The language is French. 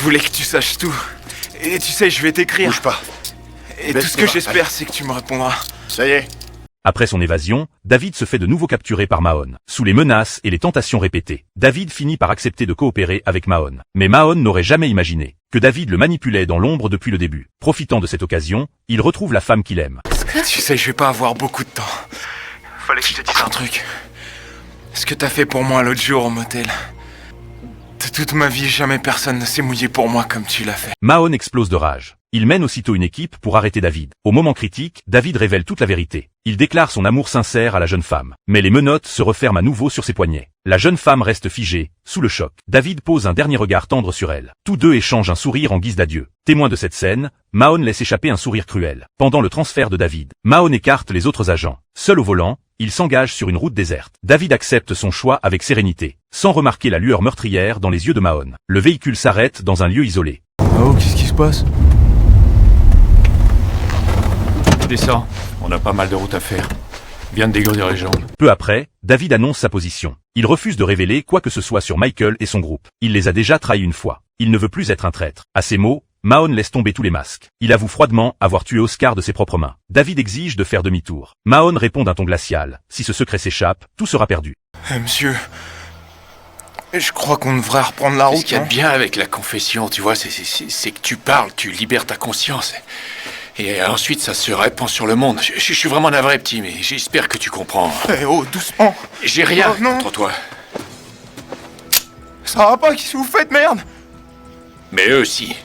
voulais que tu saches tout. Et tu sais, je vais t'écrire. Bouge pas. Et Baisse tout ce tes que bras, j'espère, allez. c'est que tu me répondras. Ça y est. Après son évasion, David se fait de nouveau capturer par Mahon. Sous les menaces et les tentations répétées, David finit par accepter de coopérer avec Mahon. Mais Mahon n'aurait jamais imaginé que David le manipulait dans l'ombre depuis le début. Profitant de cette occasion, il retrouve la femme qu'il aime. Tu sais, je vais pas avoir beaucoup de temps. Fallait que je te dise un truc. Ce que t'as fait pour moi l'autre jour au motel. De toute ma vie, jamais personne ne s'est mouillé pour moi comme tu l'as fait. Mahon explose de rage. Il mène aussitôt une équipe pour arrêter David. Au moment critique, David révèle toute la vérité. Il déclare son amour sincère à la jeune femme. Mais les menottes se referment à nouveau sur ses poignets. La jeune femme reste figée, sous le choc. David pose un dernier regard tendre sur elle. Tous deux échangent un sourire en guise d'adieu. Témoin de cette scène, Mahon laisse échapper un sourire cruel. Pendant le transfert de David, Mahon écarte les autres agents. Seul au volant, il s'engage sur une route déserte. David accepte son choix avec sérénité, sans remarquer la lueur meurtrière dans les yeux de Mahon. Le véhicule s'arrête dans un lieu isolé. Oh, qu'est-ce qui se passe? Descends, on a pas mal de route à faire. Viens de dégourdir les jambes. Peu après, David annonce sa position. Il refuse de révéler quoi que ce soit sur Michael et son groupe. Il les a déjà trahis une fois. Il ne veut plus être un traître. À ces mots, Mahon laisse tomber tous les masques. Il avoue froidement avoir tué Oscar de ses propres mains. David exige de faire demi-tour. Mahon répond d'un ton glacial. Si ce secret s'échappe, tout sera perdu. Monsieur... Je crois qu'on devrait reprendre la Ce route, qu'il y a non? de bien avec la confession, tu vois, c'est que tu parles, tu libères ta conscience. Et ensuite, ça se répand sur le monde. Je suis vraiment navré, petit, mais j'espère que tu comprends. Eh oh, doucement. J'ai rien Oh, non. contre toi. Ça va pas, qu'est-ce que vous faites, merde? Mais eux aussi.